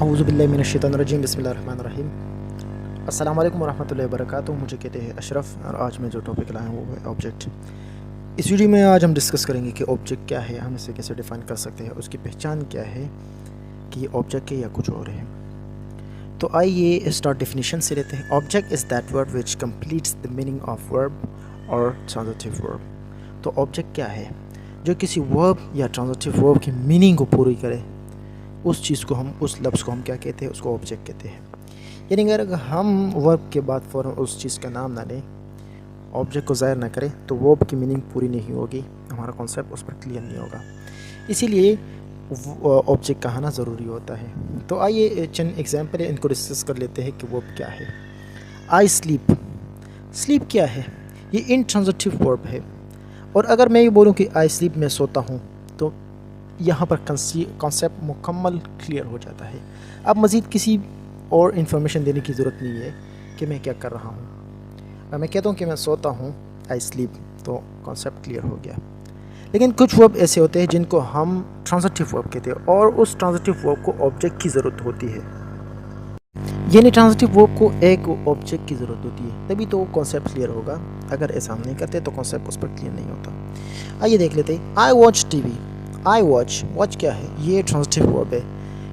औज़ुबिल्लाहिमिनश्शैतानिर्रजीम बिस्मिल्लाहिर्रहमानिर्रहीम। अस्सलाम वालेकुम वरहमतुल्लाहि वबरकातुहू। मुझे कहते हैं अशरफ़ और आज मैं जो टॉपिक लाया हूँ वो है ऑब्जेक्ट। इस वीडियो में आज हम डिस्कस करेंगे कि ऑब्जेक्ट क्या है, हम इसे कैसे डिफ़ाइन कर सकते हैं, उसकी पहचान क्या है कि ये ऑब्जेक्ट है या कुछ और है। तो आइए स्टार्ट डेफिनेशन से लेते हैं। Object is that word which completes the meaning of verb और ट्रांजिटिव वर्ब। तो ऑब्जेक्ट क्या है? जो किसी वर्ब या ट्रांजिटिव वर्ब की मीनिंग को पूरी करे, उस चीज़ को हम, उस लफ्ज़ को हम क्या कहते हैं? उसको ऑब्जेक्ट कहते हैं। यानी अगर हम वर्ब के बाद फ़ौरन उस चीज़ का नाम ना लें, ऑब्जेक्ट को ज़ाहिर ना करें, तो वर्ब की मीनिंग पूरी नहीं होगी, हमारा कॉन्सेप्ट उस पर क्लियर नहीं होगा। इसीलिए ऑब्जेक्ट कहना ज़रूरी होता है। तो आइए चंद एग्जाम्पल है, इनको डिस्कस कर लेते हैं कि वर्ब क्या है। आई स्लीप, स्लीप क्या है? ये इंट्रांजिटिव वर्ब है। और अगर मैं ये बोलूँ कि आई स्लीप, मैं सोता हूँ, तो यहाँ पर कॉन्सेप्ट मुकम्मल क्लियर हो जाता है। अब मज़ीद किसी और इन्फॉर्मेशन देने की ज़रूरत नहीं है कि मैं क्या कर रहा हूँ। अगर मैं कहता हूँ कि मैं सोता हूँ, आई स्लीप, तो कॉन्सेप्ट क्लियर हो गया। लेकिन कुछ वर्ब ऐसे होते हैं जिनको हम ट्रांजिटिव वर्ब कहते हैं और उस ट्रांजिटिव वर्ब को ऑब्जेक्ट की ज़रूरत होती है। यानी ट्रांजिटिव वर्ब को एक ऑब्जेक्ट की ज़रूरत होती है, तभी तो कॉन्सेप्ट क्लियर होगा। अगर ऐसा हम नहीं करते तो कॉन्सेप्ट उस पर क्लियर नहीं होता। आइए देख लेते हैं। I watch TV. I watch, watch क्या है? ये ट्रांजिटिव वर्ब है,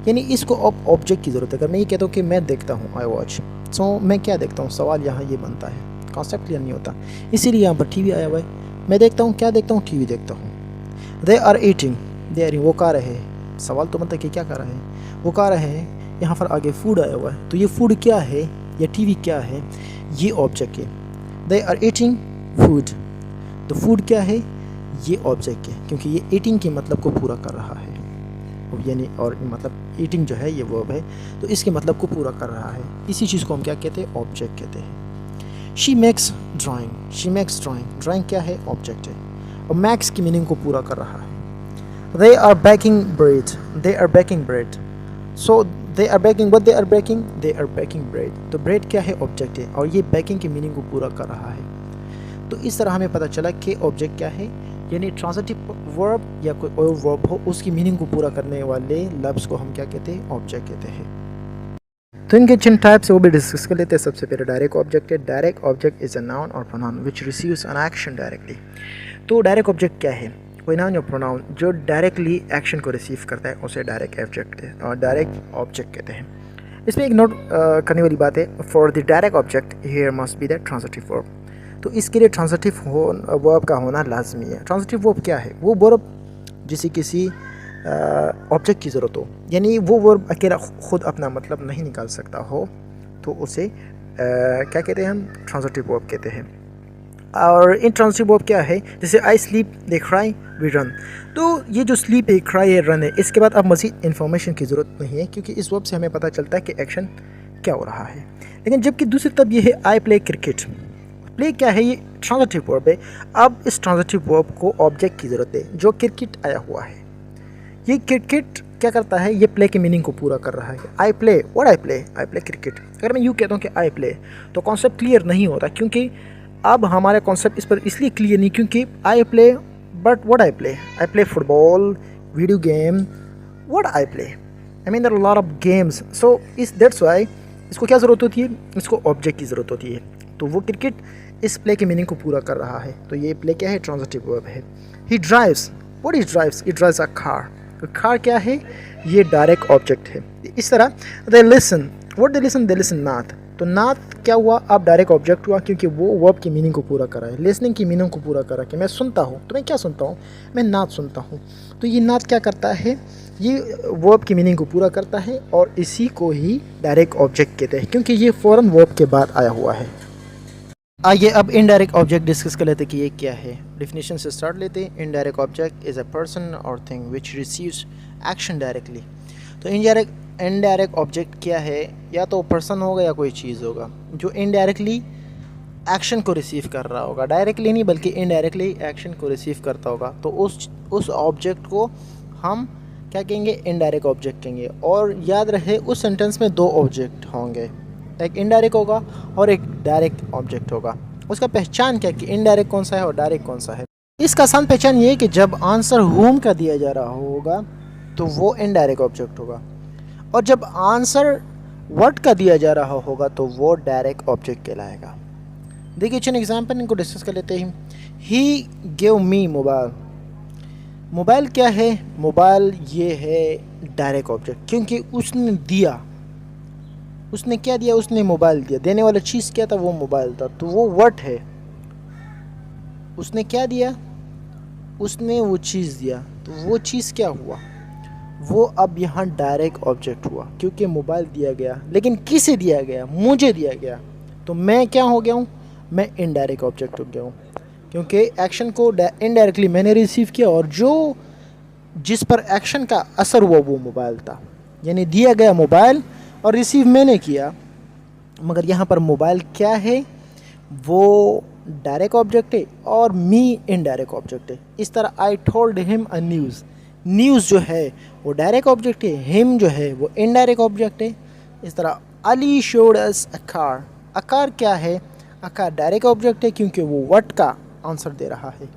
यानी इसको अब ऑब्जेक्ट की ज़रूरत है। अगर मैं ये कहता हूँ कि मैं देखता हूँ, आई वॉच, सो मैं क्या देखता हूँ? सवाल यहाँ ये बनता है, कॉन्सेप्ट क्लियर नहीं होता। इसीलिए यहाँ पर टीवी आया हुआ है। मैं देखता हूँ, क्या देखता हूँ? टीवी देखता हूँ। They are eating, they are, वो खा रहे हैं। सवाल तो बनता है कि क्या खा रहे हैं? वो खा रहे हैं। यहाँ पर आगे फूड आया हुआ है, तो ये फूड क्या है या टीवी क्या है? ये ऑब्जेक्ट है। दे आर ईटिंग फूड, तो फूड क्या है? ये ऑब्जेक्ट है, क्योंकि ये ईटिंग के मतलब को पूरा कर रहा है। यानी और मतलब ईटिंग जो है ये वर्ब है, तो इसके मतलब को पूरा कर रहा है। इसी चीज़ को हम क्या कहते हैं? ऑब्जेक्ट कहते हैं। She makes drawing, she makes drawing, drawing क्या है? ऑब्जेक्ट है, और मैक्स की मीनिंग को पूरा कर रहा है। They are baking bread, they are baking bread, so they are baking, what they are baking? They are baking bread, तो ब्रेड क्या है? ऑब्जेक्ट है, और ये बेकिंग की मीनिंग को पूरा कर रहा है। तो इस तरह हमें पता चला कि ऑब्जेक्ट क्या है, यानी ट्रांजिटिव वर्ब या कोई और वर्ब हो, उसकी मीनिंग को पूरा करने वाले लफ्ज़ को हम क्या कहते हैं? ऑब्जेक्ट कहते हैं। तो इनके जिन टाइप्स है वो भी डिस्कस कर लेते हैं। सबसे पहले डायरेक्ट ऑब्जेक्ट है। Direct object is a noun or pronoun which receives an action directly. तो डायरेक्ट ऑब्जेक्ट क्या है? कोई नाउन या प्रोनाउन जो डायरेक्टली एक्शन को रिसीव करता है, उसे डायरेक्ट ऑब्जेक्ट है और डायरेक्ट ऑब्जेक्ट कहते हैं। इसमें एक नोट करने वाली बात है, for the direct object here must be the transitive verb. तो इसके लिए ट्रांजिटिव वर्ब का होना लाजमी है। ट्रांजिटिव वर्ब क्या है? वो वर्ब जिसे किसी ऑब्जेक्ट की ज़रूरत हो, यानी वो वर्ब अकेला खुद अपना मतलब नहीं निकाल सकता हो, तो उसे क्या कहते हैं? हम ट्रांजिटिव वर्ब कहते हैं। और इन ट्रांजिटिव वर्ब क्या है? जैसे I sleep, they cry, we run. तो ये जो स्लीप है, क्राई है, रन है, इसके बाद अब मज़ीद इन्फॉर्मेशन की ज़रूरत नहीं है, क्योंकि इस वर्ब से हमें पता चलता है कि एक्शन क्या हो रहा है। लेकिन जबकि दूसरी तरफ ये है आई प्ले क्रिकेट। प्ले क्या है? ये ट्रांजिटिव वर्ब है। अब इस ट्रांजिटिव वर्ब को ऑब्जेक्ट की ज़रूरत है, जो क्रिकेट आया हुआ है। ये क्रिकेट क्या करता है? ये प्ले की मीनिंग को पूरा कर रहा है। I play, what I play? I play cricket. अगर मैं यूँ कहता हूँ कि आई प्ले, तो कॉन्सेप्ट क्लियर नहीं होता, क्योंकि अब हमारा कॉन्सेप्ट इस पर इसलिए क्लियर नहीं, क्योंकि I play, but what I play? I play football, video game, what I play? I mean there are lot of games, so is that's Y इसको क्या ज़रूरत होती है? इसको ऑब्जेक्ट की ज़रूरत होती है। तो वो क्रिकेट इस प्ले की मीनिंग को पूरा कर रहा है, तो ये प्ले क्या है? ट्रांजिटिव वर्ब है। He drives, what is drives? It drives a car, तो कार क्या है? ये डायरेक्ट ऑब्जेक्ट है। इस तरह they listen, what they listen? They listen नाथ, तो नाथ क्या हुआ? अब डायरेक्ट ऑब्जेक्ट हुआ, क्योंकि वो वर्ब की मीनिंग को पूरा कर रहा है, लिसनिंग की मीनिंग को पूरा कर रहा है। कि मैं सुनता हूँ, तो मैं क्या सुनता हूँ? मैं नाथ सुनता हूँ। तो ये नाथ क्या करता है? ये वर्ब की मीनिंग को पूरा करता है, और इसी को ही डायरेक्ट ऑब्जेक्ट कहते हैं, क्योंकि ये फ़ौरन वर्ब के बाद आया हुआ है। आइए अब इनडायरेक्ट ऑब्जेक्ट डिस्कस कर लेते हैं कि ये क्या है। डेफिनेशन से स्टार्ट लेते हैं। Indirect object is a person or thing which receives action directly. तो इनडायरेक्ट ऑब्जेक्ट क्या है? या तो पर्सन होगा या कोई चीज़ होगा जो इनडायरेक्टली एक्शन को रिसीव कर रहा होगा। डायरेक्टली नहीं, बल्कि इनडायरेक्टली एक्शन को रिसीव करता होगा, तो उस ऑब्जेक्ट को हम क्या कहेंगे? इनडायरेक्ट ऑब्जेक्ट कहेंगे। और याद रहे, उस सेंटेंस में दो ऑब्जेक्ट होंगे, एक इनडायरेक्ट होगा और एक डायरेक्ट ऑब्जेक्ट होगा। उसका पहचान क्या कि इनडायरेक्ट कौन सा है और डायरेक्ट कौन सा है? इसका आसान पहचान ये है कि जब आंसर होम का दिया जा रहा होगा, तो वो इनडायरेक्ट ऑब्जेक्ट होगा, और जब आंसर व्हाट का दिया जा रहा होगा तो वो डायरेक्ट ऑब्जेक्ट कहलाएगा। देखिए चलिए एग्जाम्पल इनको डिस्कस कर लेते हैं। ही गिव मी मोबाइल। मोबाइल क्या है? मोबाइल ये है डायरेक्ट ऑब्जेक्ट, क्योंकि उसने दिया, उसने क्या दिया? उसने मोबाइल दिया। देने वाला चीज़ क्या था? वो मोबाइल था, तो वो व्हाट है। उसने क्या दिया? उसने वो चीज़ दिया, तो वो चीज़ क्या हुआ? वो अब यहाँ डायरेक्ट ऑब्जेक्ट हुआ, क्योंकि मोबाइल दिया गया। लेकिन किसे दिया गया? मुझे दिया गया। तो मैं क्या हो गया हूँ? मैं इनडायरेक्ट ऑब्जेक्ट हो गया हूँ, क्योंकि एक्शन को इनडायरेक्टली मैंने रिसीव किया, और जो जिस पर एक्शन का असर हुआ वो मोबाइल था। यानी दिया गया मोबाइल और रिसीव मैंने किया, मगर यहाँ पर मोबाइल क्या है? वो डायरेक्ट ऑब्जेक्ट है और मी इनडायरेक्ट ऑब्जेक्ट है। इस तरह I told him a news. News जो है वो डायरेक्ट ऑब्जेक्ट है, हिम जो है वो इनडायरेक्ट ऑब्जेक्ट है। इस तरह Ali showed us a car. A car क्या है? अ कार डायरेक्ट ऑब्जेक्ट है, क्योंकि वो व्हाट का आंसर दे रहा है।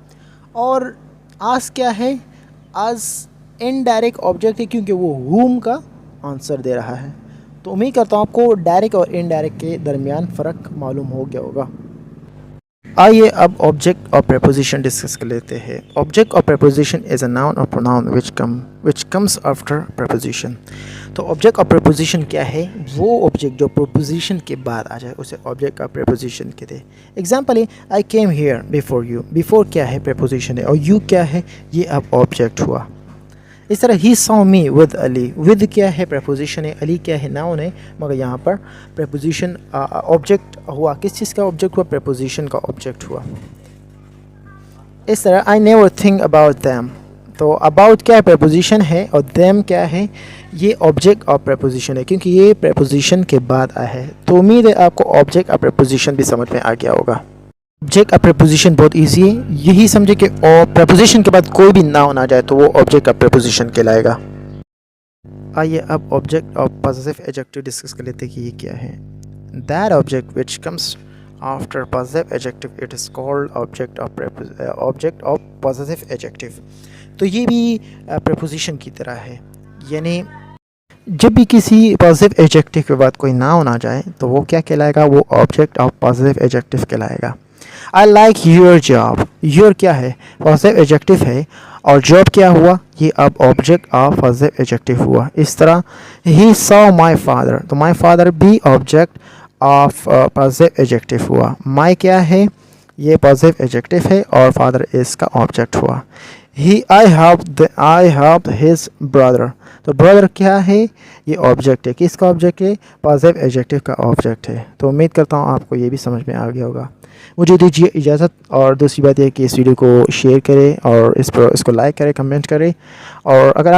और आज क्या है? आज इनडायरेक्ट ऑब्जेक्ट है, क्योंकि वो whom का आंसर दे रहा है। तो उम्मीद करता हूँ आपको डायरेक्ट और इनडायरेक्ट के दरमियान फ़र्क मालूम हो गया होगा। आइए अब ऑब्जेक्ट और प्रेपोजिशन डिस्कस कर लेते हैं। ऑब्जेक्ट और preposition is a noun or pronoun which comes after preposition. तो ऑब्जेक्ट और प्रेपोजिशन क्या है? वो ऑब्जेक्ट जो प्रेपोजिशन के बाद आ जाए उसे ऑब्जेक्ट और प्रेपोजिशन कहते हैं। एग्जाम्पल है I came here before you. Before क्या है? प्रेपोजिशन है, और यू क्या है? ये अब ऑब्जेक्ट हुआ। इस तरह he saw me with Ali. With क्या है? प्रेपोजिशन है। अली क्या है? नाउन है, मगर यहाँ पर प्रेपोजिशन ऑब्जेक्ट हुआ। किस चीज़ का ऑब्जेक्ट हुआ? प्रेपोजिशन का ऑब्जेक्ट हुआ। इस तरह I never think about them. तो अबाउट क्या है? प्रेपोजिशन है, और दैम क्या है? ये ऑब्जेक्ट और प्रेपोजिशन है, क्योंकि ये प्रेपोजिशन के बाद आया है। तो उम्मीद है आपको ऑब्जेक्ट और प्रेपोजिशन भी समझ में आ गया होगा। ऑब्जेक्ट और प्रेपोजिशन बहुत इजी है। यही समझे कि प्रेपोजिशन के बाद कोई भी नाउन आ जाए तो वो ऑब्जेक्ट और प्रेपोजिशन कहलाएगा। आइए अब ऑब्जेक्ट और पॉजिटिव एडजेक्टिव डिस्कस कर लेते हैं कि ये क्या है। That object which comes after positive adjective it is called object of positive adjective. तो ये भी प्रेपोजिशन की तरह है, यानी जब भी किसी पॉजिटिव एडजेक्टिव के बाद कोई नाउन आ जाए तो वो क्या कहलाएगा? वो ऑब्जेक्ट ऑफ पॉजिटिव एडजेक्टिव कहलाएगा। I like your job. Your क्या है? पॉजिटिव एडजेक्टिव है, और जॉब क्या हुआ? ये अब ऑब्जेक्ट ऑफ पॉजिटिव एडजेक्टिव हुआ। इस तरह ही सॉ माई फादर। तो माई फादर भी ऑब्जेक्ट ऑफ पॉजिटिव एडजेक्टिव हुआ। माई क्या है? ये पॉजिटिव एडजेक्टिव है, और फादर इसका ऑब्जेक्ट हुआ। ही आई हेल्प हिज ब्रदर। तो ब्रदर क्या है? ये ऑब्जेक्ट है। किसका ऑब्जेक्ट है? पॉजिटिव एडजेक्टिव का ऑब्जेक्ट है। तो उम्मीद करता हूँ आपको ये भी समझ में आ गया होगा। मुझे दीजिए इजाज़त, और दूसरी बात यह कि इस वीडियो को शेयर करें और इसको लाइक करें, कमेंट करें, और अगर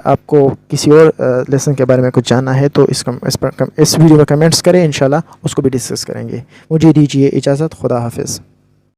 आपको किसी और लेसन के बारे में कुछ जानना है तो इस वीडियो में कमेंट्स करें, इंशाल्लाह उसको भी डिस्कस करेंगे। मुझे दीजिए इजाज़त। खुदा हाफिज़।